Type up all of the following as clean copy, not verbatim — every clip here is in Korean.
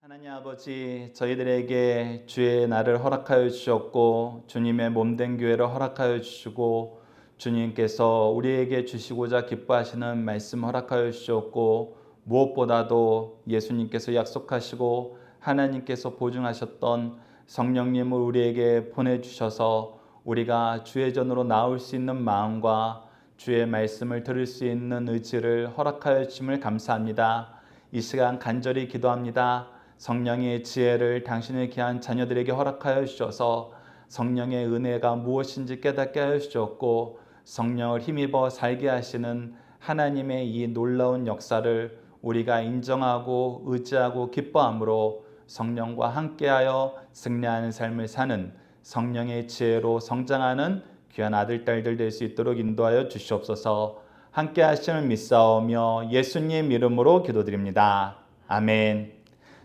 하나님 아버지, 저희들에게 주의 날을 허락하여 주셨고 주님의 몸된 교회를 허락하여 주시고 주님께서 우리에게 주시고자 기뻐하시는 말씀 허락하여 주셨고 무엇보다도 예수님께서 약속하시고 하나님께서 보증하셨던 성령님을 우리에게 보내주셔서 우리가 주의 전으로 나올 수 있는 마음과 주의 말씀을 들을 수 있는 의지를 허락하여 주심을 감사합니다. 이 시간 간절히 기도합니다. 성령의 지혜를 당신의 귀한 자녀들에게 허락하여 주셔서 성령의 은혜가 무엇인지 깨닫게 하여 주셨고 성령을 힘입어 살게 하시는 하나님의 이 놀라운 역사를 우리가 인정하고 의지하고 기뻐함으로 성령과 함께하여 승리하는 삶을 사는 성령의 지혜로 성장하는 귀한 아들 딸들 될 수 있도록 인도하여 주시옵소서. 함께 하심을 믿사오며 예수님 이름으로 기도드립니다. 아멘.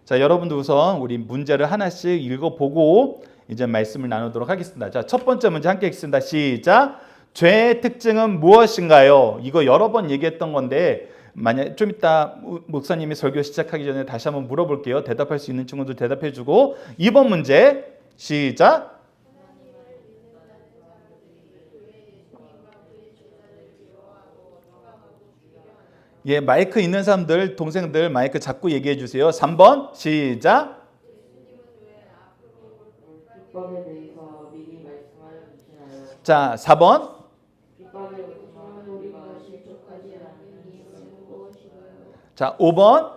자, 여러분들 우선 우리 문제를 하나씩 읽어보고 이제 말씀을 나누도록 하겠습니다. 자, 첫 번째 문제 함께 읽습니다. 시작. 죄의 특징은 무엇인가요? 이거 여러 번 얘기했던 건데 만약 좀 이따 목사님이 설교 시작하기 전에 다시 한번 물어볼게요. 대답할 수 있는 친구들 대답해주고 2번 문제 시작. 예, 마이크 있는 사람들, 동생들 마이크 잡고 얘기해 주세요. 3번 시작. 율법에 대해서 미리 말씀하여 주시나요? 자, 4번. 율법의 우선 우리가 실족하지 않는 이유는 무엇인가요? 자, 5번.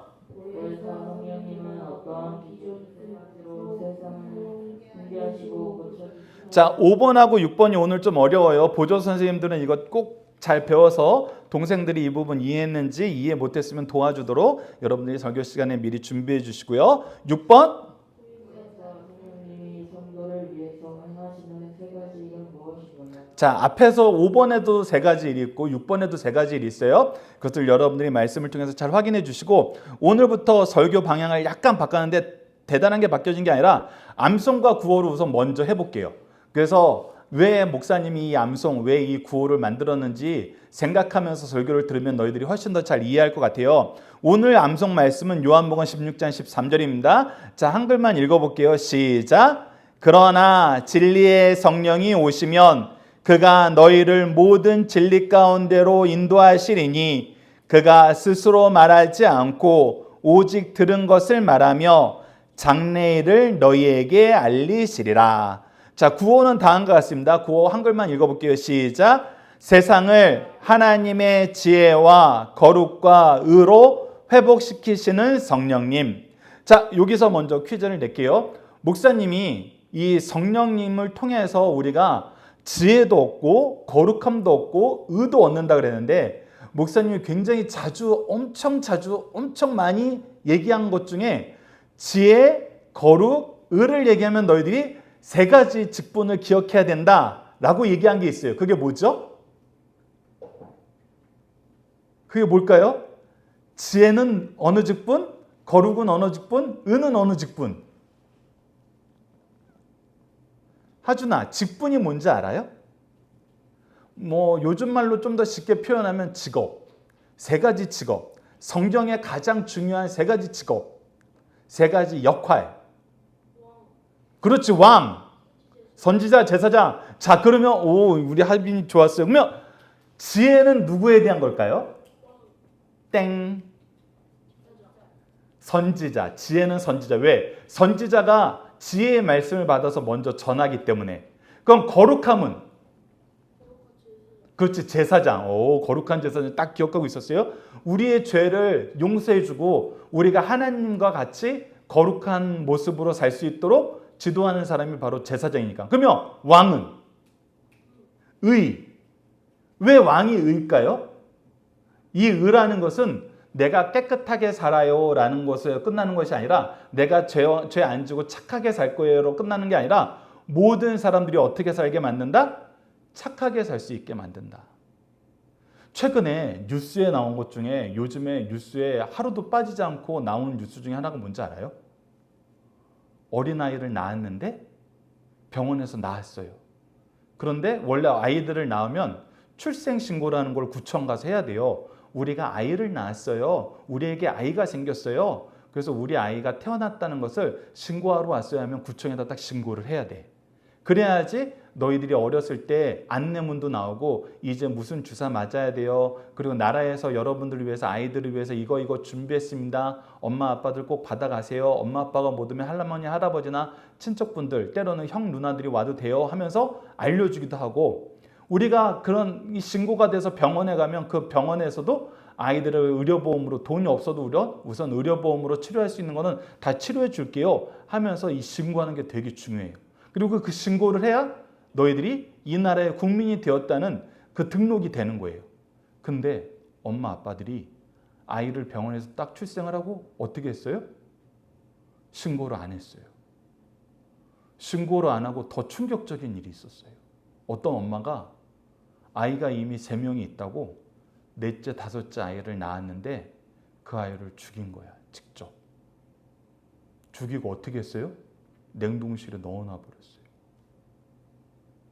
그래서 성령님은 어떠한 기준으로 세상을 훈계하시고 고쳐주시나요? 자, 5번하고 6번이 오늘 좀 어려워요. 보조 선생님들은 이거 꼭 잘 배워서 동생들이 이 부분 이해했는지 이해 못했으면 도와주도록 여러분들이 설교 시간에 미리 준비해 주시고요. 6번. 성령님이 성도를 위해서 행하시는 세 가지 일은 무엇인가요? 자, 앞에서 5번에도 세 가지 일이 있고 6번에도 세 가지 일이 있어요. 그것을 여러분들이 말씀을 통해서 잘 확인해 주시고 오늘부터 설교 방향을 약간 바꿨는데 대단한 게 바뀌어진 게 아니라 암송과 구호를 우선 먼저 해볼게요. 그래서 왜 목사님이 이 암송, 왜 이 구호를 만들었는지 생각하면서 설교를 들으면 너희들이 훨씬 더 잘 이해할 것 같아요. 오늘 암송 말씀은 요한복음 16장 13절입니다. 자, 한글만 읽어볼게요. 시작. 그러나 진리의 성령이 오시면 그가 너희를 모든 진리 가운데로 인도하시리니 그가 스스로 말하지 않고 오직 들은 것을 말하며 장래일을 너희에게 알리시리라. 자, 구호는 다음과 같습니다. 구호 한글만 읽어볼게요. 시작. 세상을 하나님의 지혜와 거룩과 의로 회복시키시는 성령님. 자, 여기서 먼저 퀴즈를 낼게요. 목사님이 이 성령님을 통해서 우리가 지혜도 얻고 거룩함도 얻고 의도 얻는다 그랬는데 목사님이 굉장히 자주 엄청 많이 얘기한 것 중에 지혜, 거룩, 의를 얘기하면 너희들이 세 가지 직분을 기억해야 된다라고 얘기한 게 있어요. 그게 뭐죠? 그게 뭘까요? 지혜는 어느 직분? 거룩은 어느 직분? 의는 어느 직분? 하준아, 직분이 뭔지 알아요? 뭐 요즘 말로 좀 더 쉽게 표현하면 직업. 세 가지 직업. 성경의 가장 중요한 세 가지 직업. 세 가지 역할. 그렇지, 왕, 선지자, 제사장. 자, 그러면 우리 하빈이 좋았어요. 그러면 지혜는 누구에 대한 걸까요? 땡. 선지자. 지혜는 선지자. 왜? 선지자가 지혜의 말씀을 받아서 먼저 전하기 때문에. 그럼 거룩함은? 그렇지, 제사장. 거룩한 제사장 딱 기억하고 있었어요. 우리의 죄를 용서해주고 우리가 하나님과 같이 거룩한 모습으로 살 수 있도록 지도하는 사람이 바로 제사장이니까. 그러면 왕은? 의. 왜 왕이 의일까요? 이 의라는 것은 내가 깨끗하게 살아요 라는 것에 끝나는 것이 아니라 내가 죄 안 지고 착하게 살 거예요로 끝나는 게 아니라 모든 사람들이 어떻게 살게 만든다? 착하게 살 수 있게 만든다. 최근에 뉴스에 나온 것 중에 요즘에 뉴스에 하루도 빠지지 않고 나오는 뉴스 중에 하나가 뭔지 알아요? 어린아이를 낳았는데 병원에서 낳았어요. 그런데 원래 아이들을 낳으면 출생신고라는 걸 구청 가서 해야 돼요. 우리가 아이를 낳았어요. 우리에게 아이가 생겼어요. 그래서 우리 아이가 태어났다는 것을 신고하러 왔어야 하면 구청에다 딱 신고를 해야 돼. 그래야지 너희들이 어렸을 때 안내문도 나오고 이제 무슨 주사 맞아야 돼요. 그리고 나라에서 여러분들을 위해서 아이들을 위해서 이거 준비했습니다. 엄마 아빠들 꼭 받아가세요. 엄마 아빠가 못 오면 할머니 할아버지나 친척분들 때로는 형 누나들이 와도 돼요 하면서 알려주기도 하고 우리가 그런 신고가 돼서 병원에 가면 그 병원에서도 아이들을 의료보험으로 돈이 없어도 우선 의료보험으로 치료할 수 있는 거는 다 치료해 줄게요 하면서 이 신고하는 게 되게 중요해요. 그리고 그 신고를 해야 너희들이 이 나라의 국민이 되었다는 그 등록이 되는 거예요. 근데 엄마 아빠들이 아이를 병원에서 딱 출생을 하고 어떻게 했어요? 신고를 안 했어요. 신고를 안 하고 더 충격적인 일이 있었어요. 어떤 엄마가 아이가 이미 3명이 있다고 넷째, 다섯째 아이를 낳았는데 그 아이를 죽인 거야, 직접. 죽이고 어떻게 했어요? 냉동실에 넣어놔 버렸어요.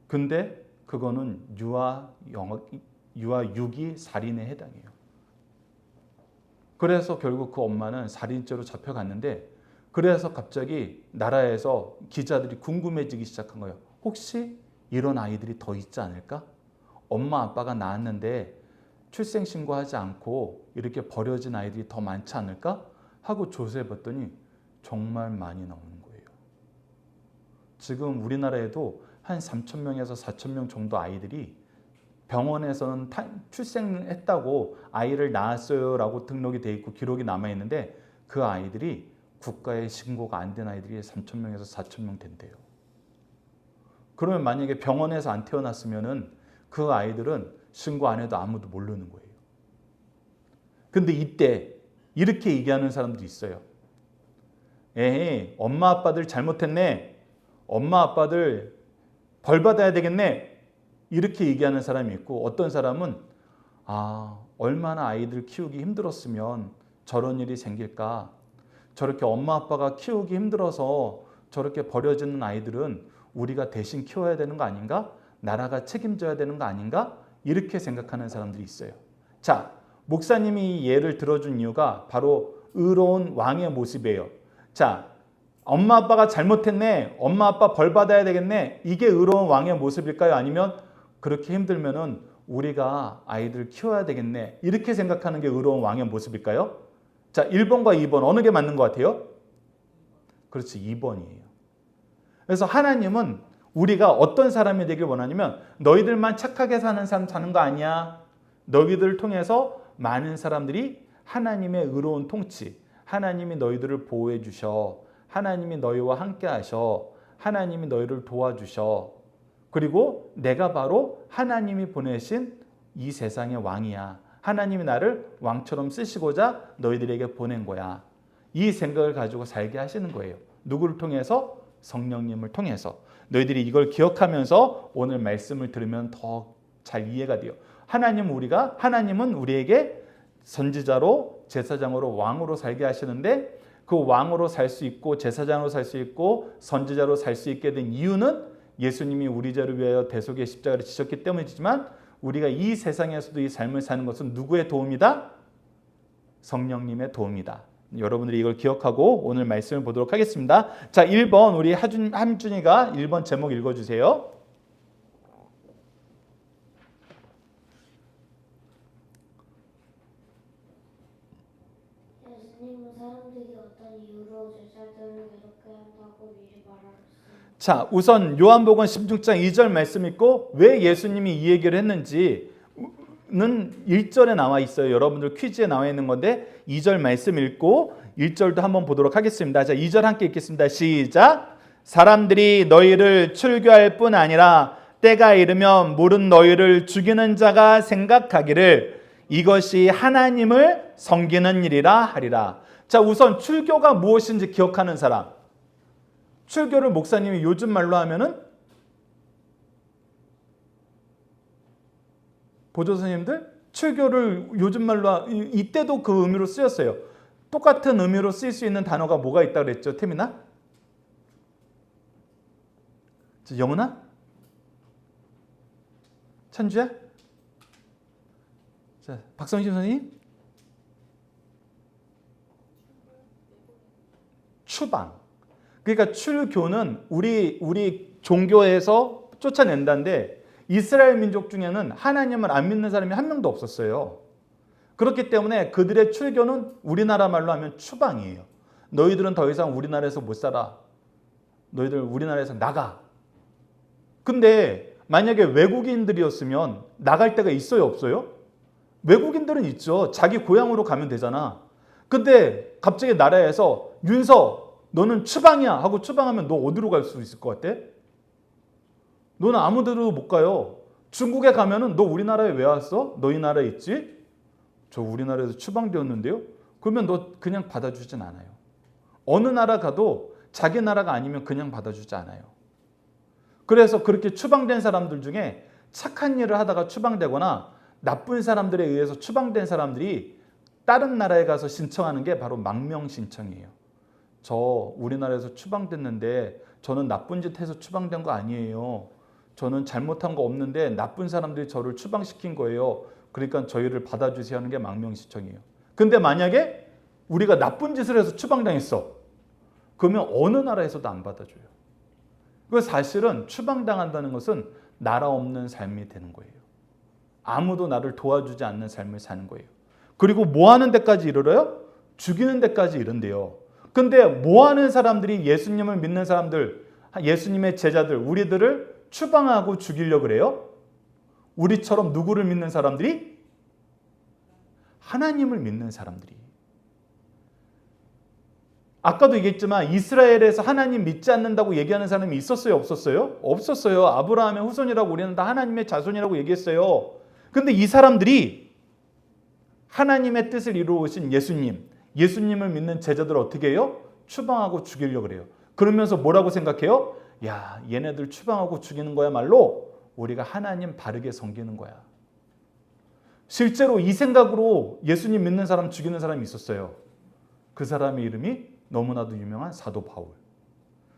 근데 그거는 유아 유기 살인에 해당해요. 그래서 결국 그 엄마는 살인죄로 잡혀갔는데 그래서 갑자기 나라에서 기자들이 궁금해지기 시작한 거예요. 혹시 이런 아이들이 더 있지 않을까? 엄마 아빠가 낳았는데 출생신고하지 않고 이렇게 버려진 아이들이 더 많지 않을까? 하고 조사해봤더니 정말 많이 나오는 거예요. 지금 우리나라에도 한 3,000명에서 4,000명 정도 아이들이 병원에서는 출생했다고 아이를 낳았어요 라고 등록이 돼 있고 기록이 남아있는데 그 아이들이 국가에 신고가 안 된 아이들이 3,000명에서 4,000명 된대요. 그러면 만약에 병원에서 안 태어났으면은 그 아이들은 신고 안 해도 아무도 모르는 거예요. 근데 이때 이렇게 얘기하는 사람들이 있어요. 에이, 엄마 아빠들 잘못했네. 엄마 아빠들 벌 받아야 되겠네. 이렇게 얘기하는 사람이 있고 어떤 사람은 얼마나 아이들 키우기 힘들었으면 저런 일이 생길까. 저렇게 엄마 아빠가 키우기 힘들어서 저렇게 버려지는 아이들은 우리가 대신 키워야 되는 거 아닌가? 나라가 책임져야 되는 거 아닌가? 이렇게 생각하는 사람들이 있어요. 자, 목사님이 이 예를 들어준 이유가 바로 의로운 왕의 모습이에요. 자, 엄마 아빠가 잘못했네. 엄마 아빠 벌 받아야 되겠네. 이게 의로운 왕의 모습일까요? 아니면 그렇게 힘들면은 우리가 아이들 키워야 되겠네. 이렇게 생각하는 게 의로운 왕의 모습일까요? 자, 1번과 2번 어느 게 맞는 것 같아요? 그렇지, 2번이에요. 그래서 하나님은 우리가 어떤 사람이 되길 원하냐면 너희들만 착하게 사는 사람 사는 거 아니야. 너희들을 통해서 많은 사람들이 하나님의 의로운 통치, 하나님이 너희들을 보호해 주셔. 하나님이 너희와 함께 하셔. 하나님이 너희를 도와주셔. 그리고 내가 바로 하나님이 보내신 이 세상의 왕이야. 하나님이 나를 왕처럼 쓰시고자 너희들에게 보낸 거야. 이 생각을 가지고 살게 하시는 거예요. 누구를 통해서? 성령님을 통해서. 너희들이 이걸 기억하면서 오늘 말씀을 들으면 더 잘 이해가 돼요. 하나님은 우리에게 선지자로 제사장으로 왕으로 살게 하시는데 그 왕으로 살 수 있고 제사장으로 살 수 있고 선지자로 살 수 있게 된 이유는 예수님이 우리 죄를 위하여 대속의 십자가를 지셨기 때문이지만 우리가 이 세상에서도 이 삶을 사는 것은 누구의 도움이다? 성령님의 도움이다. 여러분들이 이걸 기억하고 오늘 말씀을 보도록 하겠습니다. 자, 1번 우리 함준이가 1번 제목 읽어주세요. 예수님은 사람들이 어떤 이유로 제자들을 괴롭게 한다고 미리 말하셨습니다. 자, 우선 요한복음 16장 2절 말씀 읽고 왜 예수님이 이 얘기를 했는지는 1절에 나와 있어요. 여러분들 퀴즈에 나와 있는 건데 2절 말씀 읽고 1절도 한번 보도록 하겠습니다. 자, 2절 함께 읽겠습니다. 시작. 사람들이 너희를 출교할 뿐 아니라 때가 이르면 물은 너희를 죽이는 자가 생각하기를 이것이 하나님을 섬기는 일이라 하리라. 자, 우선 출교가 무엇인지 기억하는 사람. 출교를 목사님이 요즘 말로 하면은 보조 선생님들 출교를 요즘 말로 이때도 그 의미로 쓰였어요. 똑같은 의미로 쓰일 수 있는 단어가 뭐가 있다고 그랬죠? 태민아? 영은아? 찬주야? 자, 박성심 선생님? 추방. 그러니까 출교는 우리 종교에서 쫓아낸다는데 이스라엘 민족 중에는 하나님을 안 믿는 사람이 한 명도 없었어요. 그렇기 때문에 그들의 출교는 우리나라 말로 하면 추방이에요. 너희들은 더 이상 우리나라에서 못 살아. 너희들 우리나라에서 나가. 근데 만약에 외국인들이었으면 나갈 데가 있어요, 없어요? 외국인들은 있죠. 자기 고향으로 가면 되잖아. 근데 갑자기 나라에서 윤서 너는 추방이야 하고 추방하면 너 어디로 갈 수 있을 것 같아? 너는 아무 데로 못 가요. 중국에 가면은 너 우리나라에 왜 왔어? 너희 나라에 있지? 저 우리나라에서 추방되었는데요? 그러면 너 그냥 받아주진 않아요. 어느 나라 가도 자기 나라가 아니면 그냥 받아주지 않아요. 그래서 그렇게 추방된 사람들 중에 착한 일을 하다가 추방되거나 나쁜 사람들에 의해서 추방된 사람들이 다른 나라에 가서 신청하는 게 바로 망명 신청이에요. 저 우리나라에서 추방됐는데 저는 나쁜 짓 해서 추방된 거 아니에요. 저는 잘못한 거 없는데 나쁜 사람들이 저를 추방시킨 거예요. 그러니까 저희를 받아주세요 하는 게 망명 신청이에요. 근데 만약에 우리가 나쁜 짓을 해서 추방당했어. 그러면 어느 나라에서도 안 받아줘요. 그 사실은 추방당한다는 것은 나라 없는 삶이 되는 거예요. 아무도 나를 도와주지 않는 삶을 사는 거예요. 그리고 뭐 하는 데까지 이르러요? 죽이는 데까지 이른대요. 근데 뭐 하는 사람들이 예수님을 믿는 사람들, 예수님의 제자들, 우리들을 추방하고 죽이려고 그래요? 우리처럼 누구를 믿는 사람들이? 하나님을 믿는 사람들이. 아까도 얘기했지만 이스라엘에서 하나님 믿지 않는다고 얘기하는 사람이 있었어요? 없었어요? 없었어요. 아브라함의 후손이라고 우리는 다 하나님의 자손이라고 얘기했어요. 근데 이 사람들이 하나님의 뜻을 이루어오신 예수님을 믿는 제자들을 어떻게 해요? 추방하고 죽이려고 그래요. 그러면서 뭐라고 생각해요? 야, 얘네들 추방하고 죽이는 거야말로 우리가 하나님 바르게 섬기는 거야. 실제로 이 생각으로 예수님 믿는 사람 죽이는 사람이 있었어요. 그 사람의 이름이 너무나도 유명한 사도 바울.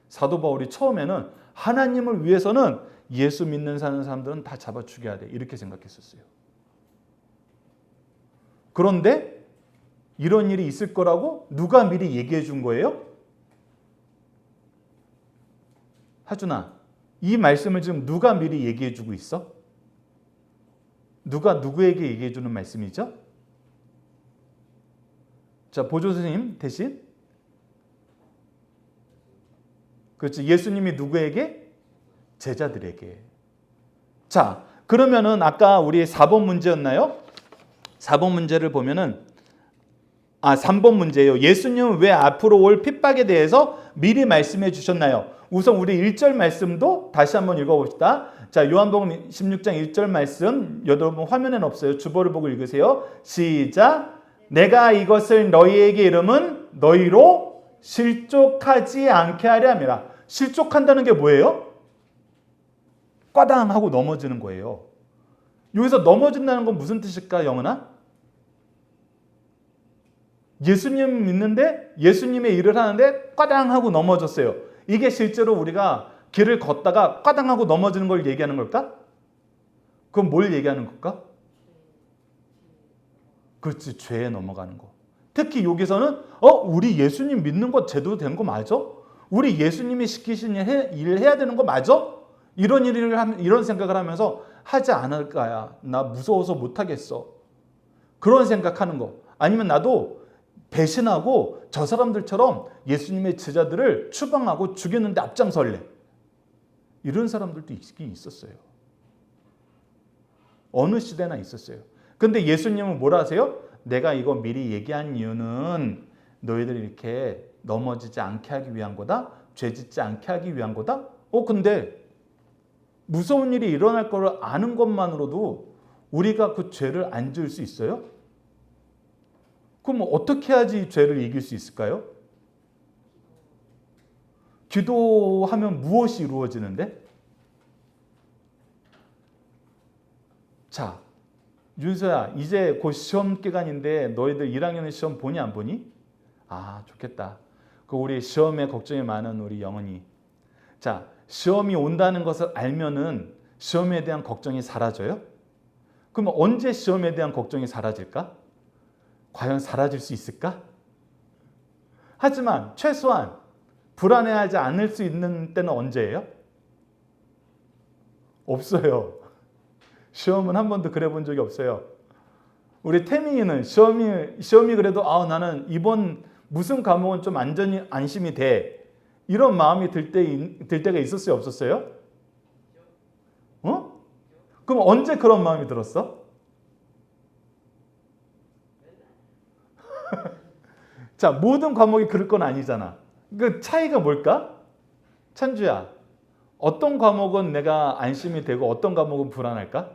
사도 바울이 처음에는 하나님을 위해서는 예수 믿는 사람들은 다 잡아 죽여야 돼. 이렇게 생각했었어요. 그런데 이런 일이 있을 거라고 누가 미리 얘기해 준 거예요? 하준아, 이 말씀을 지금 누가 미리 얘기해 주고 있어? 누가 누구에게 얘기해 주는 말씀이죠? 자, 보조 선생님 대신. 그렇지. 예수님이 누구에게? 제자들에게. 자, 그러면은 아까 우리 4번 문제였나요? 4번 문제를 보면은 3번 문제예요. 예수님은 왜 앞으로 올 핍박에 대해서 미리 말씀해 주셨나요? 우선 우리 1절 말씀도 다시 한번 읽어봅시다. 자, 요한복음 16장 1절 말씀, 여러분 화면에는 없어요. 주보를 보고 읽으세요. 시작. 내가 이것을 너희에게 이름은 너희로 실족하지 않게 하려 함이라. 실족한다는 게 뭐예요? 꽈당 하고 넘어지는 거예요. 여기서 넘어진다는 건 무슨 뜻일까, 영은아? 예수님 믿는데 예수님의 일을 하는데 꽈당 하고 넘어졌어요. 이게 실제로 우리가 길을 걷다가 꽈당 하고 넘어지는 걸 얘기하는 걸까? 그럼 뭘 얘기하는 걸까? 그렇지, 죄에 넘어가는 거. 특히 여기서는 우리 예수님 믿는 거 제대로 된 거 맞아? 우리 예수님이 시키신 일을 해야 되는 거 맞아? 이런 생각을 하면서 하지 않을까야. 나 무서워서 못하겠어. 그런 생각하는 거. 아니면 나도 배신하고 저 사람들처럼 예수님의 제자들을 추방하고 죽이는데 앞장설래. 이런 사람들도 있긴 있었어요. 어느 시대나 있었어요. 근데 예수님은 뭐라 하세요? 내가 이거 미리 얘기한 이유는 너희들 이렇게 넘어지지 않게 하기 위한 거다. 죄 짓지 않게 하기 위한 거다. 근데 무서운 일이 일어날 거를 아는 것만으로도 우리가 그 죄를 안 지을 수 있어요? 그럼 어떻게 해야지 죄를 이길 수 있을까요? 기도하면 무엇이 이루어지는데? 자, 윤서야, 이제 곧 시험 기간인데 너희들 1학년 시험 보니 안 보니? 좋겠다. 그 우리 시험에 걱정이 많은 우리 영은이. 자, 시험이 온다는 것을 알면은 시험에 대한 걱정이 사라져요? 그럼 언제 시험에 대한 걱정이 사라질까? 과연 사라질 수 있을까? 하지만 최소한 불안해하지 않을 수 있는 때는 언제예요? 없어요. 시험은 한 번도 그래 본 적이 없어요. 우리 태민이는 시험이 그래도 나는 이번 무슨 과목은 좀 안심이 돼. 이런 마음이 들 때가 있었어요, 없었어요? 그럼 언제 그런 마음이 들었어? 자, 모든 과목이 그럴 건 아니잖아. 그 차이가 뭘까? 찬주야, 어떤 과목은 내가 안심이 되고 어떤 과목은 불안할까?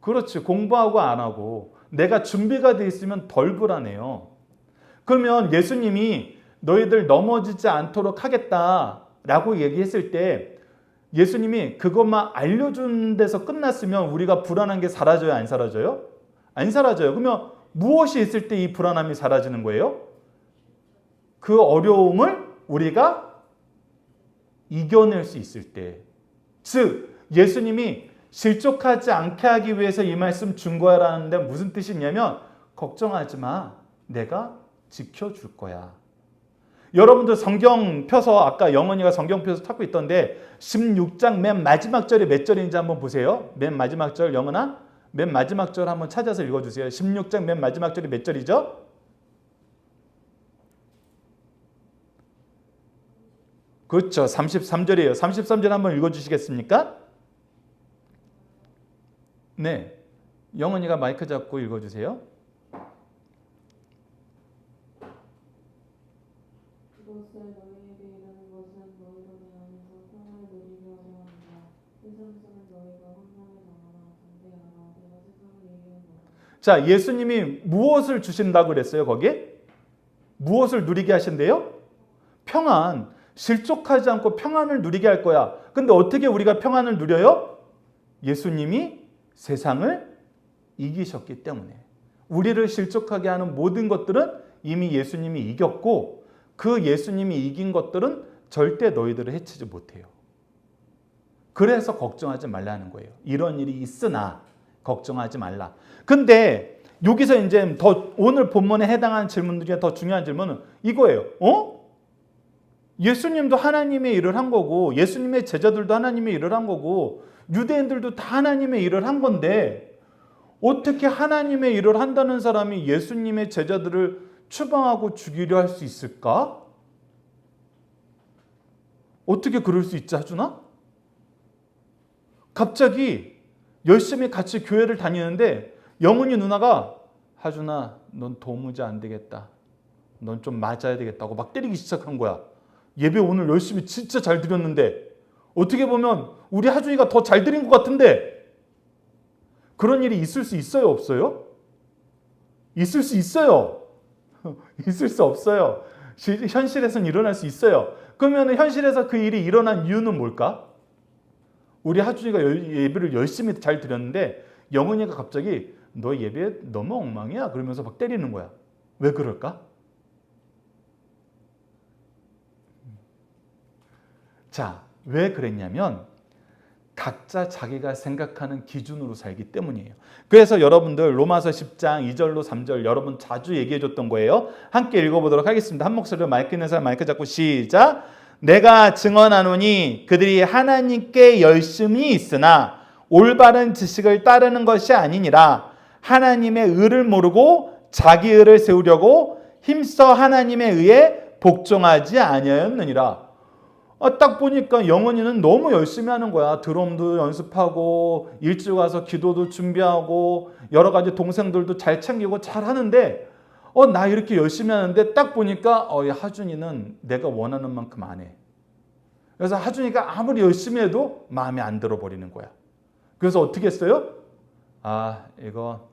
그렇지. 공부하고 안 하고 내가 준비가 돼 있으면 덜 불안해요. 그러면 예수님이 너희들 넘어지지 않도록 하겠다라고 얘기했을 때 예수님이 그것만 알려준 데서 끝났으면 우리가 불안한 게 사라져요? 안 사라져요? 안 사라져요. 그러면 무엇이 있을 때 이 불안함이 사라지는 거예요? 그 어려움을 우리가 이겨낼 수 있을 때. 즉 예수님이 실족하지 않게 하기 위해서 이 말씀 준 거야라는데 무슨 뜻이냐면 걱정하지 마. 내가 지켜줄 거야. 여러분들 성경 펴서 아까 영원이가 성경 펴서 찾고 있던데 16장 맨 마지막 절이 몇 절인지 한번 보세요. 맨 마지막 절 영원아 맨 마지막 절 한번 찾아서 읽어주세요. 16장 맨 마지막 절이 몇 절이죠? 그렇죠. 33절이에요. 33절 한번 읽어주시겠습니까? 네. 영원이가 마이크 잡고 읽어주세요. 그것을 너희에게 이르는 것은 너희로 인하여서 평안을 누리게 하려 함이라. 세상에서는 너희가 환난을 당하나 담대하라. 내가 세상을 이기었노라. 자, 예수님이 무엇을 주신다고 그랬어요, 거기에? 무엇을 누리게 하신대요? 평안. 실족하지 않고 평안을 누리게 할 거야. 근데 어떻게 우리가 평안을 누려요? 예수님이 세상을 이기셨기 때문에. 우리를 실족하게 하는 모든 것들은 이미 예수님이 이겼고 그 예수님이 이긴 것들은 절대 너희들을 해치지 못해요. 그래서 걱정하지 말라는 거예요. 이런 일이 있으나 걱정하지 말라. 근데 여기서 이제 더 오늘 본문에 해당하는 질문 중에 더 중요한 질문은 이거예요. 예수님도 하나님의 일을 한 거고 예수님의 제자들도 하나님의 일을 한 거고 유대인들도 다 하나님의 일을 한 건데 어떻게 하나님의 일을 한다는 사람이 예수님의 제자들을 추방하고 죽이려 할 수 있을까? 어떻게 그럴 수 있지 하준아? 갑자기 열심히 같이 교회를 다니는데 영훈이 누나가 하준아 넌 도무지 안 되겠다. 넌 좀 맞아야 되겠다고 막 때리기 시작한 거야. 예배 오늘 열심히 진짜 잘 드렸는데 어떻게 보면 우리 하준이가 더 잘 드린 것 같은데 그런 일이 있을 수 있어요? 없어요? 있을 수 있어요. 있을 수 없어요. 현실에서는 일어날 수 있어요. 그러면 현실에서 그 일이 일어난 이유는 뭘까? 우리 하준이가 예배를 열심히 잘 드렸는데 영은이가 갑자기 너 예배 너무 엉망이야 그러면서 막 때리는 거야. 왜 그럴까? 자, 왜 그랬냐면 각자 자기가 생각하는 기준으로 살기 때문이에요. 그래서 여러분들 로마서 10장 2절로 3절 여러분 자주 얘기해 줬던 거예요. 함께 읽어보도록 하겠습니다. 한 목소리로 마이크 있는 사람 마이크 잡고 시작. 내가 증언하노니 그들이 하나님께 열심히 있으나 올바른 지식을 따르는 것이 아니니라. 하나님의 의를 모르고 자기 의를 세우려고 힘써 하나님의 의에 복종하지 아니하였느니라. 딱 보니까 영원이는 너무 열심히 하는 거야. 드럼도 연습하고 일찍 와서 기도도 준비하고 여러 가지 동생들도 잘 챙기고 잘 하는데 나 이렇게 열심히 하는데 딱 보니까 하준이는 내가 원하는 만큼 안 해. 그래서 하준이가 아무리 열심히 해도 마음에 안 들어버리는 거야. 그래서 어떻게 했어요? 이거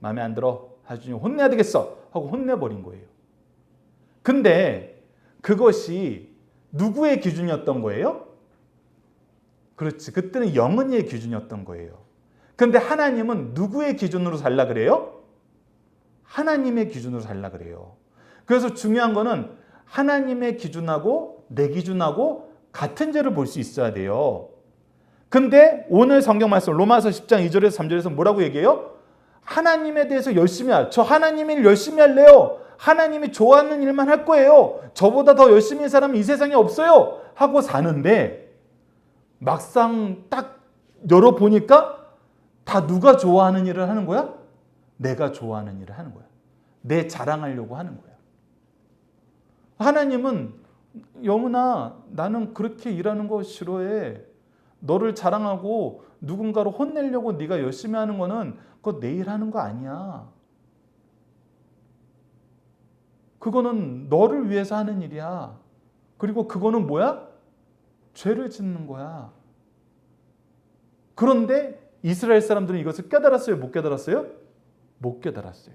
마음에 안 들어. 하준이 혼내야 되겠어 하고 혼내버린 거예요. 근데 그것이 누구의 기준이었던 거예요? 그렇지. 그때는 영은이의 기준이었던 거예요. 그런데 하나님은 누구의 기준으로 살라 그래요? 하나님의 기준으로 살라 그래요. 그래서 중요한 거는 하나님의 기준하고 내 기준하고 같은 죄를 볼 수 있어야 돼요. 근데 오늘 성경 말씀 로마서 10장 2절에서 3절에서 뭐라고 얘기해요? 하나님에 대해서 열심히 저 하나님 일 열심히 할래요. 하나님이 좋아하는 일만 할 거예요. 저보다 더 열심히 한 사람은 이 세상에 없어요. 하고 사는데 막상 딱 열어보니까 다 누가 좋아하는 일을 하는 거야? 내가 좋아하는 일을 하는 거야. 내 자랑하려고 하는 거야. 하나님은 영훈아, 나는 그렇게 일하는 거 싫어해. 너를 자랑하고 누군가를 혼내려고 네가 열심히 하는 거는 그거 내일 하는 거 아니야. 그거는 너를 위해서 하는 일이야. 그리고 그거는 뭐야? 죄를 짓는 거야. 그런데 이스라엘 사람들은 이것을 깨달았어요? 못 깨달았어요? 못 깨달았어요.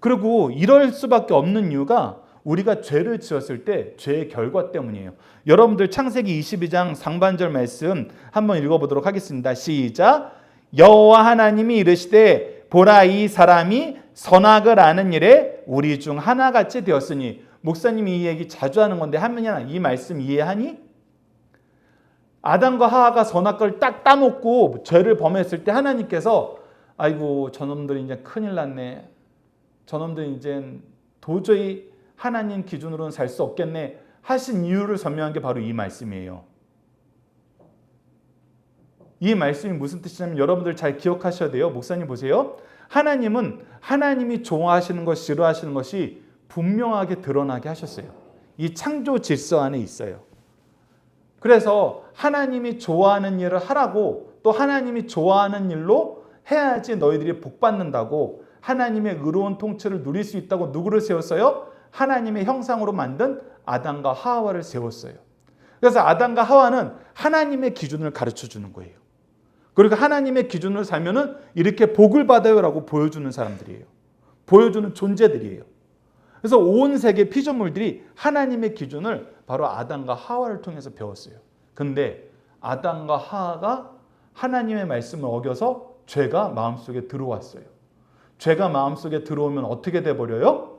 그리고 이럴 수밖에 없는 이유가 우리가 죄를 지었을 때 죄의 결과 때문이에요. 여러분들 창세기 22장 상반절 말씀 한번 읽어보도록 하겠습니다. 시작. 여호와 하나님이 이르시되 보라, 이 사람이 선악을 아는 일에 우리 중 하나같이 되었으니. 목사님이 이 얘기 자주 하는 건데 하면야 이 말씀 이해하니? 아담과 하와가 선악과를 딱 따먹고 죄를 범했을 때 하나님께서 아이고 저놈들이 이제 큰일 났네. 저놈들이 이제 도저히 하나님 기준으로는 살 수 없겠네 하신 이유를 설명한 게 바로 이 말씀이에요. 이 말씀이 무슨 뜻이냐면 여러분들 잘 기억하셔야 돼요. 목사님 보세요. 하나님은 하나님이 좋아하시는 것, 싫어하시는 것이 분명하게 드러나게 하셨어요. 이 창조 질서 안에 있어요. 그래서 하나님이 좋아하는 일을 하라고, 또 하나님이 좋아하는 일로 해야지 너희들이 복 받는다고, 하나님의 의로운 통치를 누릴 수 있다고 누구를 세웠어요? 하나님의 형상으로 만든 아담과 하와를 세웠어요. 그래서 아담과 하와는 하나님의 기준을 가르쳐 주는 거예요. 그리고 하나님의 기준으로 살면은 이렇게 복을 받아요라고 보여주는 사람들이에요. 보여주는 존재들이에요. 그래서 온 세계 피조물들이 하나님의 기준을 바로 아담과 하와를 통해서 배웠어요. 근데 아담과 하와가 하나님의 말씀을 어겨서 죄가 마음속에 들어왔어요. 죄가 마음속에 들어오면 어떻게 돼버려요?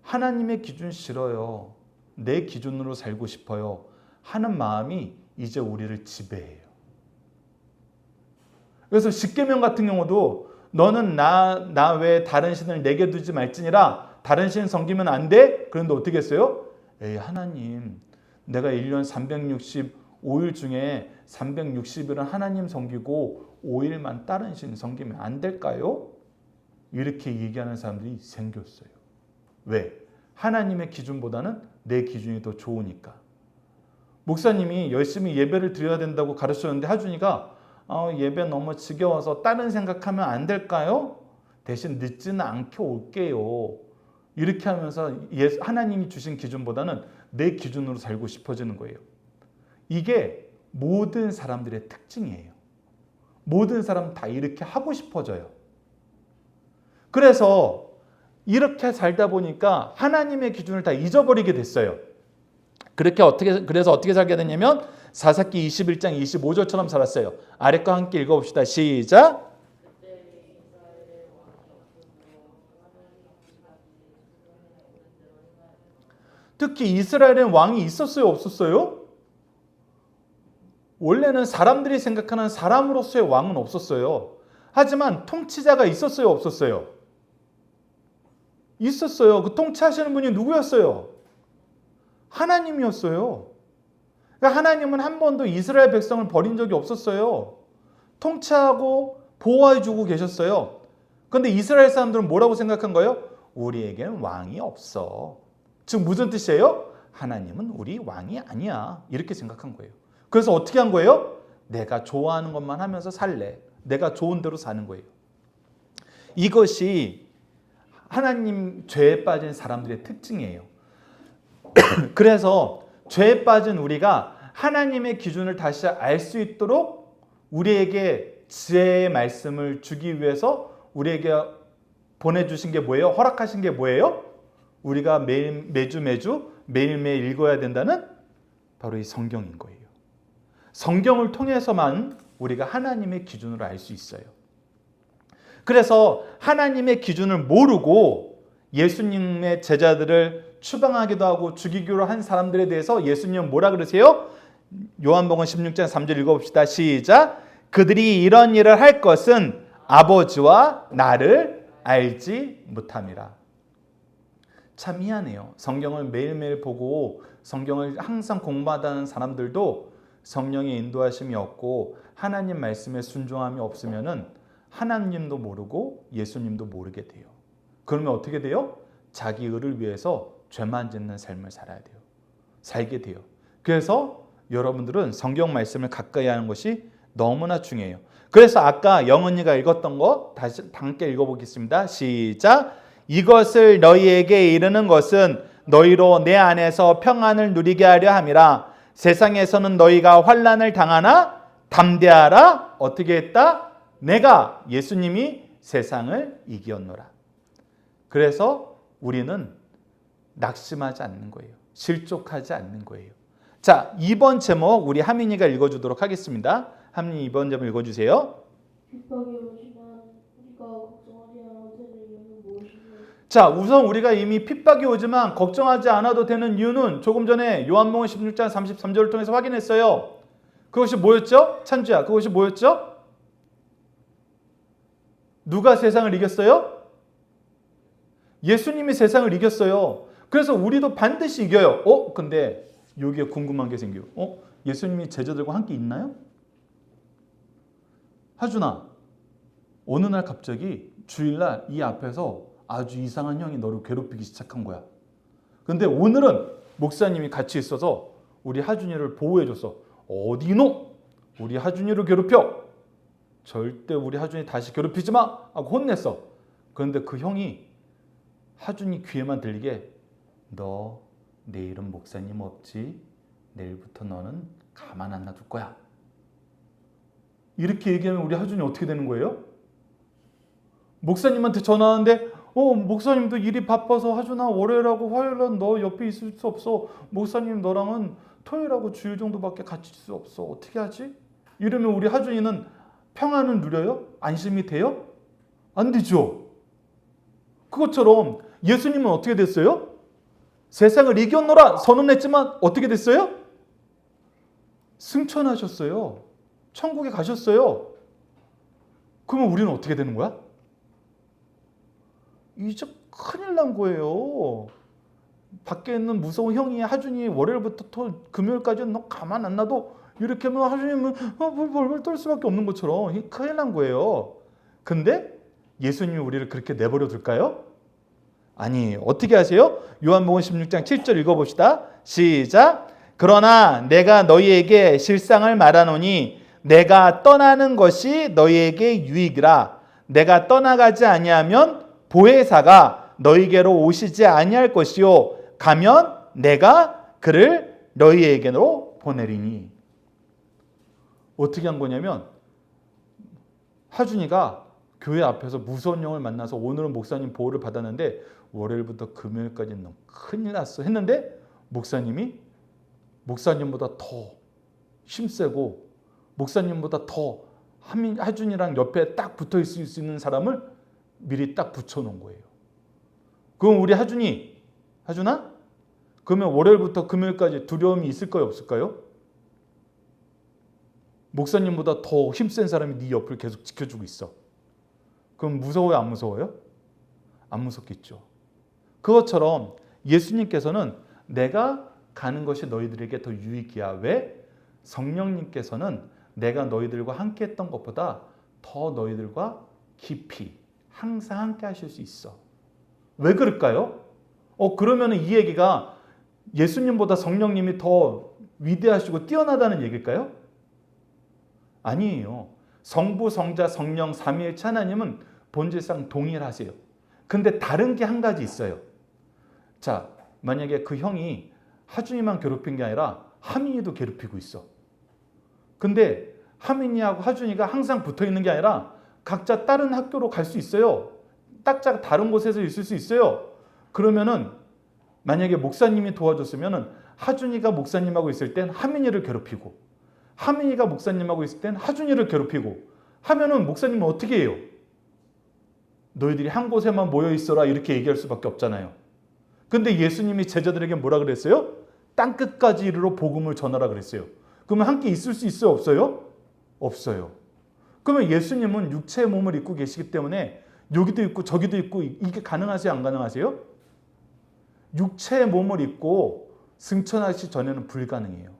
하나님의 기준 싫어요. 내 기준으로 살고 싶어요. 하는 마음이 이제 우리를 지배해요. 그래서 십계명 같은 경우도 너는 나 외에 다른 신을 내게 두지 말지니라. 다른 신 섬기면 안 돼? 그런데 어떻게 했어요? 에이 하나님, 내가 1년 365일 중에 360일은 하나님 섬기고 5일만 다른 신 섬기면 안 될까요? 이렇게 얘기하는 사람들이 생겼어요. 왜? 하나님의 기준보다는 내 기준이 더 좋으니까. 목사님이 열심히 예배를 드려야 된다고 가르쳤는데 하준이가 예배 너무 지겨워서 다른 생각하면 안 될까요? 대신 늦지는 않게 올게요. 이렇게 하면서 하나님이 주신 기준보다는 내 기준으로 살고 싶어지는 거예요. 이게 모든 사람들의 특징이에요. 모든 사람 다 이렇게 하고 싶어져요. 그래서 이렇게 살다 보니까 하나님의 기준을 다 잊어버리게 됐어요. 그래서 어떻게 살게 됐냐면 사사기 21장 25절처럼 살았어요. 아래 거 함께 읽어봅시다. 시작. 특히 이스라엘엔 왕이 있었어요? 없었어요? 원래는 사람들이 생각하는 사람으로서의 왕은 없었어요. 하지만 통치자가 있었어요? 없었어요? 있었어요. 그 통치하시는 분이 누구였어요? 하나님이었어요. 그러니까 하나님은 한 번도 이스라엘 백성을 버린 적이 없었어요. 통치하고 보호해주고 계셨어요. 그런데 이스라엘 사람들은 뭐라고 생각한 거예요? 우리에게는 왕이 없어. 즉 무슨 뜻이에요? 하나님은 우리 왕이 아니야. 이렇게 생각한 거예요. 그래서 어떻게 한 거예요? 내가 좋아하는 것만 하면서 살래. 내가 좋은 대로 사는 거예요. 이것이 하나님 죄에 빠진 사람들의 특징이에요. 그래서 죄에 빠진 우리가 하나님의 기준을 다시 알 수 있도록 우리에게 지혜의 말씀을 주기 위해서 우리에게 보내주신 게 뭐예요? 허락하신 게 뭐예요? 우리가 매일매일 읽어야 된다는 바로 이 성경인 거예요. 성경을 통해서만 우리가 하나님의 기준을 알 수 있어요. 그래서 하나님의 기준을 모르고 예수님의 제자들을 추방하기도 하고 죽이기로 한 사람들에 대해서 예수님은 뭐라 그러세요? 요한복음 16장 3절 읽어봅시다. 시작. 그들이 이런 일을 할 것은 아버지와 나를 알지 못함이라. 참 희한해요. 성경을 매일매일 보고 성경을 항상 공부하다는 사람들도 성령의 인도하심이 없고 하나님 말씀에 순종함이 없으면은 하나님도 모르고 예수님도 모르게 돼요. 그러면 어떻게 돼요? 자기 의를 위해서 죄만 짓는 삶을 살아야 돼요. 살게 돼요. 그래서 여러분들은 성경 말씀을 가까이 하는 것이 너무나 중요해요. 그래서 아까 영은이가 읽었던 거 다시 함께 읽어보겠습니다. 시작. 이것을 너희에게 이르는 것은 너희로 내 안에서 평안을 누리게 하려 함이라. 세상에서는 너희가 환난을 당하나 담대하라. 어떻게 했다? 내가 예수님이 세상을 이기었노라. 그래서 우리는 낙심하지 않는 거예요. 실족하지 않는 거예요. 자, 2번 제목 우리 하민이가 읽어주도록 하겠습니다. 하민이 2번 제목 읽어주세요. 핍박이 오지만 우리가 걱정하지 않아도 되는 이유는 무엇이며? 자, 우선 우리가 이미 핍박이 오지만 걱정하지 않아도 되는 이유는 조금 전에 요한복음 16장 33절을 통해서 확인했어요. 그것이 뭐였죠? 찬주야, 그것이 뭐였죠? 누가 세상을 이겼어요? 예수님이 세상을 이겼어요. 그래서 우리도 반드시 이겨요. 근데 여기에 궁금한 게 생겨요. 예수님이 제자들과 함께 있나요? 하준아, 어느 날 갑자기 주일날 이 앞에서 아주 이상한 형이 너를 괴롭히기 시작한 거야. 근데 오늘은 목사님이 같이 있어서 우리 하준이를 보호해줬어. 어디노? 우리 하준이를 괴롭혀. 절대 우리 하준이 다시 괴롭히지 마 하고 혼냈어. 그런데 그 형이 하준이 귀에만 들리게 너 내일은 목사님 없지? 내일부터 너는 가만 안 놔둘 거야. 이렇게 얘기하면 우리 하준이 어떻게 되는 거예요? 목사님한테 전화하는데 목사님도 일이 바빠서 하준아 월요일하고 화요일은 너 옆에 있을 수 없어. 목사님 너랑은 토요일하고 주일 정도밖에 같이 있을 수 없어. 어떻게 하지? 이러면 우리 하준이는 평안을 누려요? 안심이 돼요? 안 되죠. 그것처럼 예수님은 어떻게 됐어요? 세상을 이겼노라 선언했지만 어떻게 됐어요? 승천하셨어요. 천국에 가셨어요. 그러면 우리는 어떻게 되는 거야? 이제 큰일 난 거예요. 밖에 있는 무서운 형이 하준이 월요일부터 금요일까지는 너 가만 안 놔도 이렇게 하면 하준이는 벌벌 떨 수밖에 없는 것처럼 큰일 난 거예요. 근데 예수님이 우리를 그렇게 내버려 둘까요? 아니, 어떻게 하세요? 요한복음 16장 7절 읽어봅시다. 시작. 그러나 내가 너희에게 실상을 말하노니 내가 떠나는 것이 너희에게 유익이라. 내가 떠나가지 아니하면 보혜사가 너희에게로 오시지 아니할 것이요 가면 내가 그를 너희에게로 보내리니. 어떻게 한 거냐면 하준이가 교회 앞에서 무서운 영을 만나서 오늘은 목사님 보호를 받았는데 월요일부터 금요일까지는 너무 큰일 났어 했는데 목사님보다 더 힘세고 목사님보다 더 하준이랑 옆에 딱 붙어 있을 수 있는 사람을 미리 딱 붙여놓은 거예요. 그럼 우리 하준아? 그러면 월요일부터 금요일까지 두려움이 있을까요? 없을까요? 목사님보다 더 힘센 사람이 네 옆을 계속 지켜주고 있어. 그럼 무서워요? 안 무서워요? 안 무섭겠죠. 그것처럼 예수님께서는 내가 가는 것이 너희들에게 더 유익이야. 왜? 성령님께서는 내가 너희들과 함께 했던 것보다 더 너희들과 깊이 항상 함께 하실 수 있어. 왜 그럴까요? 그러면 이 얘기가 예수님보다 성령님이 더 위대하시고 뛰어나다는 얘기일까요? 아니에요. 성부, 성자, 성령, 삼위일체 하나님은 본질상 동일하세요. 근데 다른 게 한 가지 있어요. 자, 만약에 그 형이 하준이만 괴롭힌 게 아니라 하민이도 괴롭히고 있어. 근데 하민이하고 하준이가 항상 붙어 있는 게 아니라 각자 다른 학교로 갈 수 있어요. 각자 다른 곳에서 있을 수 있어요. 그러면은 만약에 목사님이 도와줬으면은 하준이가 목사님하고 있을 땐 하민이를 괴롭히고 하민이가 목사님하고 있을 땐 하준이를 괴롭히고 하면은 목사님은 어떻게 해요? 너희들이 한 곳에만 모여 있어라 이렇게 얘기할 수밖에 없잖아요. 근데 예수님이 제자들에게 뭐라 그랬어요? 땅 끝까지 이르러 복음을 전하라 그랬어요. 그러면 함께 있을 수 있어요? 없어요? 없어요. 그러면 예수님은 육체의 몸을 입고 계시기 때문에 여기도 있고 저기도 있고 이게 가능하세요? 안 가능하세요? 육체의 몸을 입고 승천하시기 전에는 불가능해요.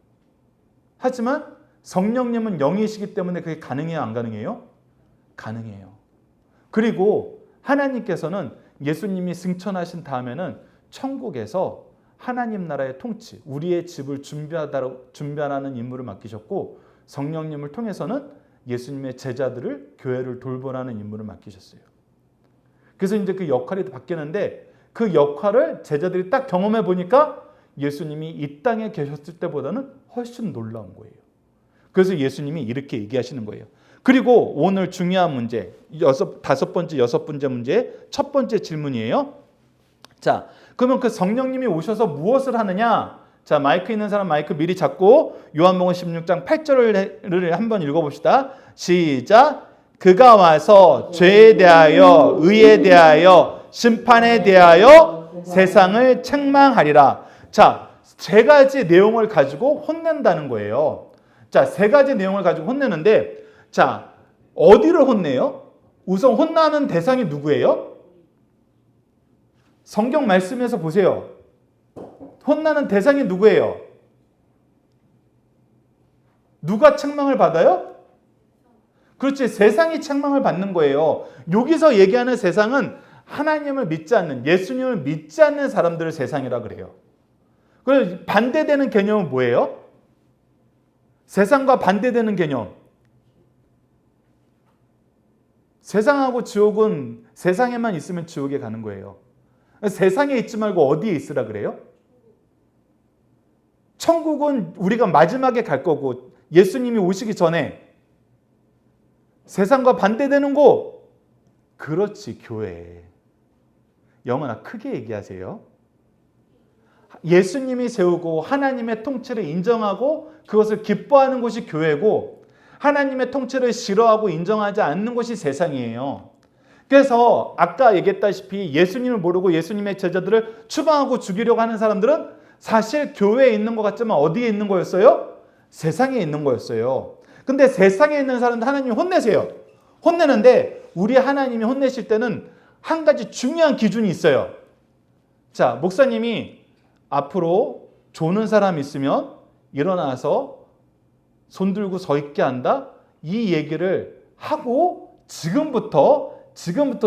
하지만 성령님은 영이시기 때문에 그게 가능해요? 안 가능해요? 가능해요. 그리고 하나님께서는 예수님이 승천하신 다음에는 천국에서 하나님 나라의 통치, 우리의 집을 준비하는 임무를 맡기셨고 성령님을 통해서는 예수님의 제자들을 교회를 돌보라는 임무를 맡기셨어요. 그래서 이제 그 역할이 바뀌는데 그 역할을 제자들이 딱 경험해 보니까 예수님이 이 땅에 계셨을 때보다는 훨씬 놀라운 거예요. 그래서 예수님이 이렇게 얘기하시는 거예요. 그리고 오늘 중요한 문제, 여섯 번째 문제, 첫 번째 질문이에요. 자, 그러면 그 성령님이 오셔서 무엇을 하느냐? 자, 마이크 있는 사람 마이크 미리 잡고 요한복음 16장 8절을 한번 읽어봅시다. 시작. 그가 와서 죄에 대하여, 의에 대하여, 심판에 대하여 세상을 책망하리라. 자, 세 가지 내용을 가지고 혼낸다는 거예요. 자, 세 가지 내용을 가지고 혼내는데, 자, 어디를 혼내요? 우선 혼나는 대상이 누구예요? 성경 말씀에서 보세요. 혼나는 대상이 누구예요? 누가 책망을 받아요? 그렇지, 세상이 책망을 받는 거예요. 여기서 얘기하는 세상은 하나님을 믿지 않는, 예수님을 믿지 않는 사람들을 세상이라 그래요. 그래서 반대되는 개념은 뭐예요? 세상과 반대되는 개념. 세상하고 지옥은 세상에만 있으면 지옥에 가는 거예요. 세상에 있지 말고 어디에 있으라 그래요? 천국은 우리가 마지막에 갈 거고 예수님이 오시기 전에 세상과 반대되는 곳, 그렇지, 교회. 영원아 크게 얘기하세요. 예수님이 세우고 하나님의 통치를 인정하고 그것을 기뻐하는 곳이 교회고 하나님의 통치를 싫어하고 인정하지 않는 곳이 세상이에요. 그래서 아까 얘기했다시피 예수님을 모르고 예수님의 제자들을 추방하고 죽이려고 하는 사람들은 사실 교회에 있는 것 같지만 어디에 있는 거였어요? 세상에 있는 거였어요. 근데 세상에 있는 사람들 하나님이 혼내세요. 혼내는데 우리 하나님이 혼내실 때는 한 가지 중요한 기준이 있어요. 자, 목사님이 앞으로 조는 사람 있으면 일어나서 손 들고 서 있게 한다? 이 얘기를 하고 지금부터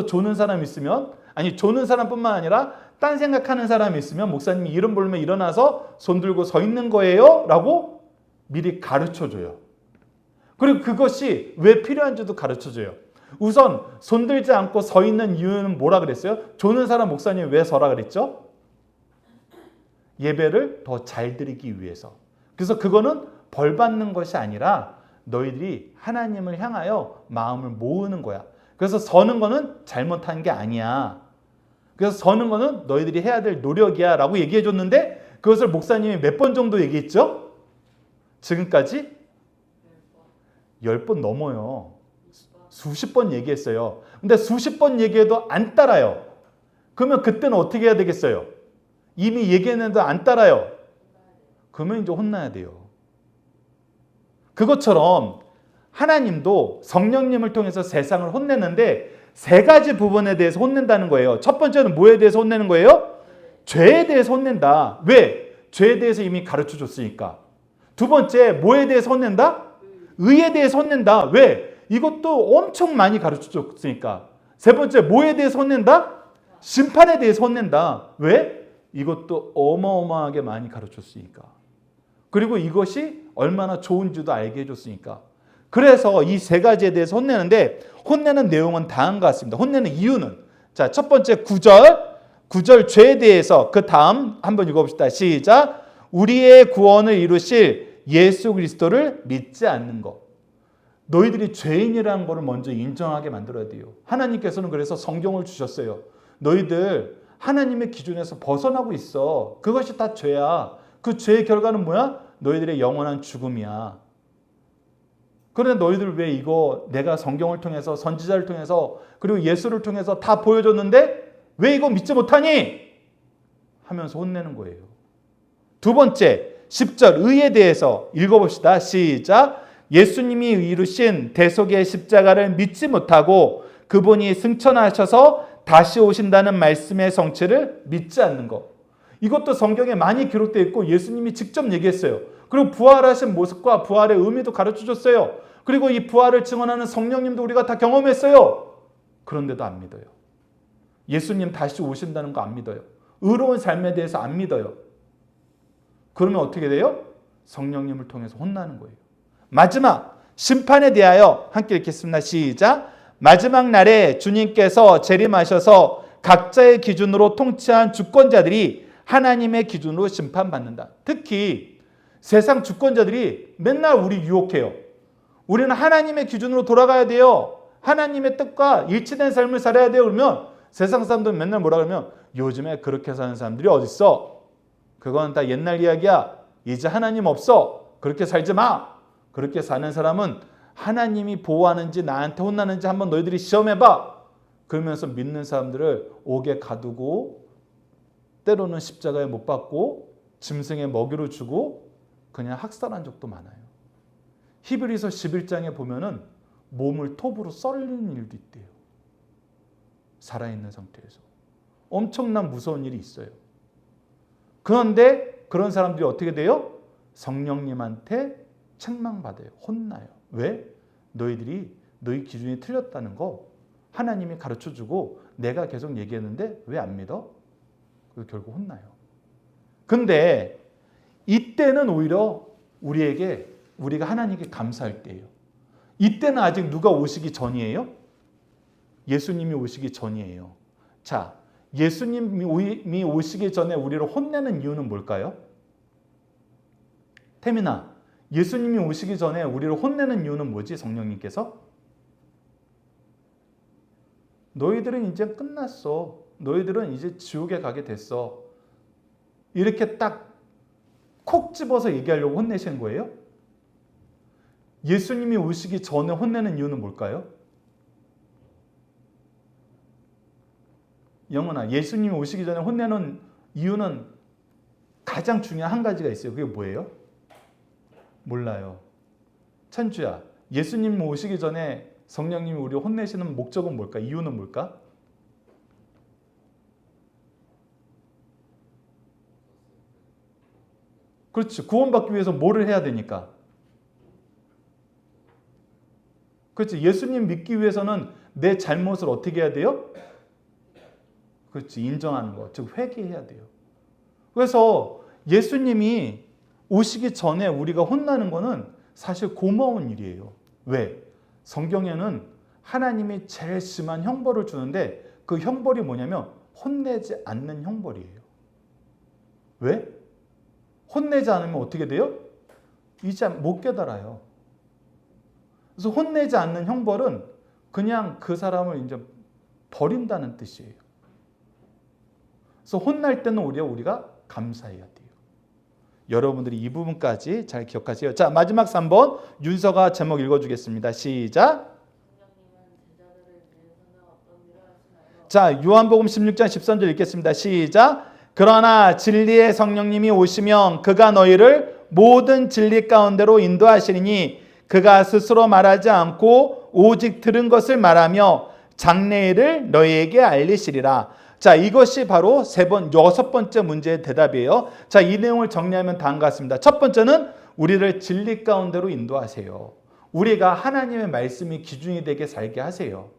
조는 사람 있으면, 아니 조는 사람뿐만 아니라 딴 생각하는 사람이 있으면 목사님이 이름 부르면 일어나서 손 들고 서 있는 거예요 라고 미리 가르쳐줘요. 그리고 그것이 왜 필요한지도 가르쳐줘요. 우선 손 들지 않고 서 있는 이유는 뭐라 그랬어요? 조는 사람 목사님이 왜 서라 그랬죠? 예배를 더 잘 드리기 위해서. 그래서 그거는 벌 받는 것이 아니라 너희들이 하나님을 향하여 마음을 모으는 거야. 그래서 서는 거는 잘못한 게 아니야. 그래서 서는 거는 너희들이 해야 될 노력이야 라고 얘기해 줬는데 그것을 목사님이 몇 번 정도 얘기했죠? 지금까지 10번 넘어요. 수십 번 얘기했어요. 근데 수십 번 얘기해도 안 따라요. 그러면 그때는 어떻게 해야 되겠어요? 이미 얘기했는데 안 따라요. 그러면 이제 혼나야 돼요. 그것처럼 하나님도 성령님을 통해서 세상을 혼내는데 세 가지 부분에 대해서 혼낸다는 거예요. 첫 번째는 뭐에 대해서 혼내는 거예요? 죄에 대해서 혼낸다. 왜? 죄에 대해서 이미 가르쳐 줬으니까. 두 번째, 뭐에 대해서 혼낸다? 의에 대해서 혼낸다. 왜? 이것도 엄청 많이 가르쳐 줬으니까. 세 번째, 뭐에 대해서 혼낸다? 심판에 대해서 혼낸다. 왜? 이것도 어마어마하게 많이 가르쳐 줬으니까. 그리고 이것이 얼마나 좋은지도 알게 해줬으니까. 그래서 이 세 가지에 대해서 혼내는데 혼내는 내용은 다음과 같습니다. 혼내는 이유는, 자, 첫 번째 9절 죄에 대해서, 그 다음 한번 읽어봅시다. 시작. 우리의 구원을 이루실 예수 그리스도를 믿지 않는 것. 너희들이 죄인이라는 것을 먼저 인정하게 만들어야 돼요. 하나님께서는 그래서 성경을 주셨어요. 너희들 하나님의 기준에서 벗어나고 있어. 그것이 다 죄야. 그 죄의 결과는 뭐야? 너희들의 영원한 죽음이야. 그런데 너희들 왜 이거 내가 성경을 통해서, 선지자를 통해서, 그리고 예수를 통해서 다 보여줬는데 왜 이거 믿지 못하니? 하면서 혼내는 거예요. 두 번째, 10절 의에 대해서 읽어봅시다. 시작. 예수님이 이루신 대속의 십자가를 믿지 못하고 그분이 승천하셔서 다시 오신다는 말씀의 성취를 믿지 않는 것. 이것도 성경에 많이 기록되어 있고 예수님이 직접 얘기했어요. 그리고 부활하신 모습과 부활의 의미도 가르쳐 줬어요. 그리고 이 부활을 증언하는 성령님도 우리가 다 경험했어요. 그런데도 안 믿어요. 예수님 다시 오신다는 거 안 믿어요. 의로운 삶에 대해서 안 믿어요. 그러면 어떻게 돼요? 성령님을 통해서 혼나는 거예요. 마지막 심판에 대하여 함께 읽겠습니다. 시작. 마지막 날에 주님께서 재림하셔서 각자의 기준으로 통치한 주권자들이 하나님의 기준으로 심판받는다. 특히 세상 주권자들이 맨날 우리 유혹해요. 우리는 하나님의 기준으로 돌아가야 돼요. 하나님의 뜻과 일치된 삶을 살아야 돼요. 그러면 세상 사람들은 맨날 뭐라 그러면 요즘에 그렇게 사는 사람들이 어딨어? 그건 다 옛날 이야기야. 이제 하나님 없어. 그렇게 살지 마. 그렇게 사는 사람은 하나님이 보호하는지 나한테 혼나는지 한번 너희들이 시험해봐. 그러면서 믿는 사람들을 옥에 가두고 때로는 십자가에 못 박고 짐승의 먹이로 주고 그냥 학살한 적도 많아요. 히브리서 11장에 보면은 몸을 톱으로 썰리는 일도 있대요. 살아있는 상태에서. 엄청난 무서운 일이 있어요. 그런데 그런 사람들이 어떻게 돼요? 성령님한테 책망받아요. 혼나요. 왜? 너희들이 너희 기준이 틀렸다는 거 하나님이 가르쳐주고 내가 계속 얘기했는데 왜 안 믿어? 그래서 결국 혼나요. 근데 이때는 오히려 우리가 하나님께 감사할 때예요. 이때는 아직 누가 오시기 전이에요? 예수님이 오시기 전이에요. 자, 예수님이 오시기 전에 우리를 혼내는 이유는 뭘까요? 태민아, 예수님이 오시기 전에 우리를 혼내는 이유는 뭐지? 성령님께서? 너희들은 이제 끝났어. 너희들은 이제 지옥에 가게 됐어. 이렇게 딱 콕 집어서 얘기하려고 혼내시는 거예요? 예수님이 오시기 전에 혼내는 이유는 뭘까요? 영훈아, 예수님이 오시기 전에 혼내는 이유는 가장 중요한 한 가지가 있어요. 그게 뭐예요? 몰라요. 천주야, 예수님 오시기 전에 성령님이 우리를 혼내시는 목적은 뭘까? 이유는 뭘까? 그렇지. 구원받기 위해서 뭐를 해야 되니까? 그렇지. 예수님 믿기 위해서는 내 잘못을 어떻게 해야 돼요? 그렇지. 인정하는 거. 즉 회개해야 돼요. 그래서 예수님이 오시기 전에 우리가 혼나는 거는 사실 고마운 일이에요. 왜? 성경에는 하나님이 제일 심한 형벌을 주는데 그 형벌이 뭐냐면 혼내지 않는 형벌이에요. 왜? 혼내지 않으면 어떻게 돼요? 이제 못 깨달아요. 그래서 혼내지 않는 형벌은 그냥 그 사람을 이제 버린다는 뜻이에요. 그래서 혼날 때는 오히려 우리가 감사해야 돼요. 여러분들이 이 부분까지 잘 기억하세요. 자, 마지막 3번 윤서가 제목 읽어주겠습니다. 시작. 자, 요한복음 16장 13절 읽겠습니다. 시작. 그러나 진리의 성령님이 오시면 그가 너희를 모든 진리 가운데로 인도하시리니 그가 스스로 말하지 않고 오직 들은 것을 말하며 장래일을 너희에게 알리시리라. 자, 이것이 바로 여섯 번째 문제의 대답이에요. 자, 이 내용을 정리하면 다음과 같습니다. 첫 번째는 우리를 진리 가운데로 인도하세요. 우리가 하나님의 말씀이 기준이 되게 살게 하세요.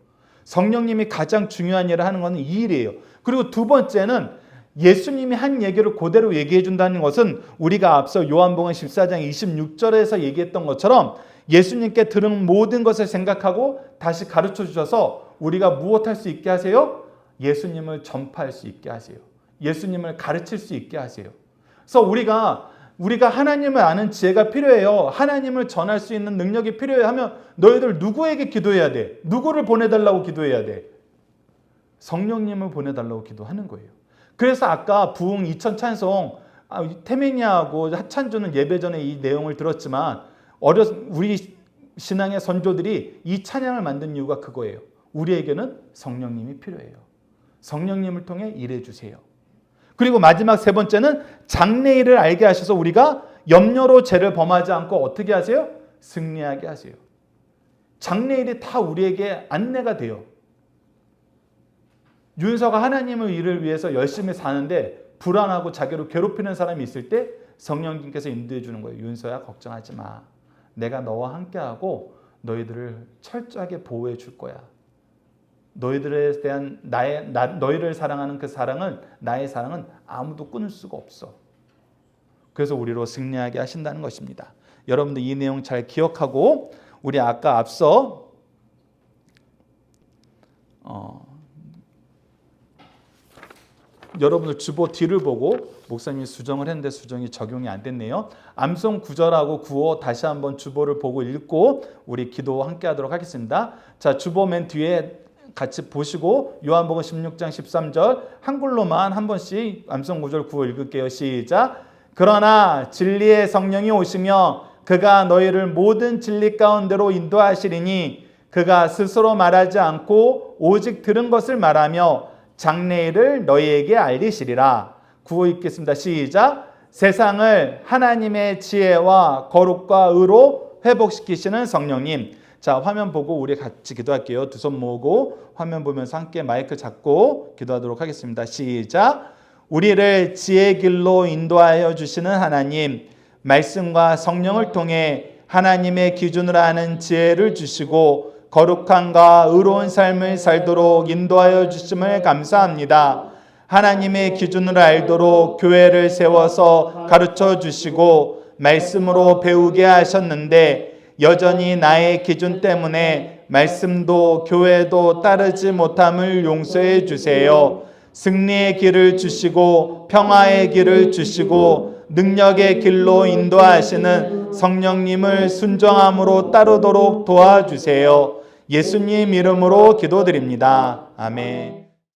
성령님이 가장 중요한 일을 하는 것은 이 일이에요. 그리고 두 번째는 예수님이 한 얘기를 그대로 얘기해 준다는 것은 우리가 앞서 요한복음 14장 26절에서 얘기했던 것처럼 예수님께 들은 모든 것을 생각하고 다시 가르쳐 주셔서 우리가 무엇할 수 있게 하세요? 예수님을 전파할 수 있게 하세요. 예수님을 가르칠 수 있게 하세요. 그래서 우리가 하나님을 아는 지혜가 필요해요. 하나님을 전할 수 있는 능력이 필요해 하면 너희들 누구에게 기도해야 돼? 누구를 보내달라고 기도해야 돼? 성령님을 보내달라고 기도하는 거예요. 그래서 아까 부흥 2000 찬송 태민이하고 하찬주는 예배 전에 이 내용을 들었지만 우리 신앙의 선조들이 이 찬양을 만든 이유가 그거예요. 우리에게는 성령님이 필요해요. 성령님을 통해 일해 주세요. 그리고 마지막 세 번째는 장래일을 알게 하셔서 우리가 염려로 죄를 범하지 않고 어떻게 하세요? 승리하게 하세요. 장래일이 다 우리에게 안내가 돼요. 윤서가 하나님의 일을 위해서 열심히 사는데 불안하고 자기를 괴롭히는 사람이 있을 때 성령님께서 인도해 주는 거예요. 윤서야, 걱정하지 마. 내가 너와 함께하고 너희들을 철저하게 보호해 줄 거야. 너희들에 대한 너희를 사랑하는 그 사랑은, 나의 사랑은 아무도 끊을 수가 없어. 그래서 우리로 승리하게 하신다는 것입니다. 여러분들 이 내용 잘 기억하고, 우리 아까 앞서 여러분들 주보 뒤를 보고 목사님이 수정을 했는데 수정이 적용이 안 됐네요. 암송 9절하고 9호 다시 한번 주보를 보고 읽고 우리 기도 함께 하도록 하겠습니다. 자, 주보 맨 뒤에 같이 보시고 요한복음 16장 13절 한글로만 한 번씩 암송 9절 9호 읽을게요. 시작. 그러나 진리의 성령이 오시며 그가 너희를 모든 진리 가운데로 인도하시리니 그가 스스로 말하지 않고 오직 들은 것을 말하며 장래일을 너희에게 알리시리라. 구호 읽겠습니다. 시작. 세상을 하나님의 지혜와 거룩과 의로 회복시키시는 성령님. 자, 화면 보고 우리 같이 기도할게요. 두 손 모으고 화면 보면서 함께 마이크 잡고 기도하도록 하겠습니다. 시작. 우리를 지혜의 길로 인도하여 주시는 하나님, 말씀과 성령을 통해 하나님의 기준을 아는 지혜를 주시고 거룩함과 의로운 삶을 살도록 인도하여 주심을 감사합니다. 하나님의 기준을 알도록 교회를 세워서 가르쳐 주시고 말씀으로 배우게 하셨는데 여전히 나의 기준 때문에 말씀도 교회도 따르지 못함을 용서해 주세요. 승리의 길을 주시고 평화의 길을 주시고 능력의 길로 인도하시는 성령님을 순종함으로 따르도록 도와주세요. 예수님 이름으로 기도드립니다. 아멘.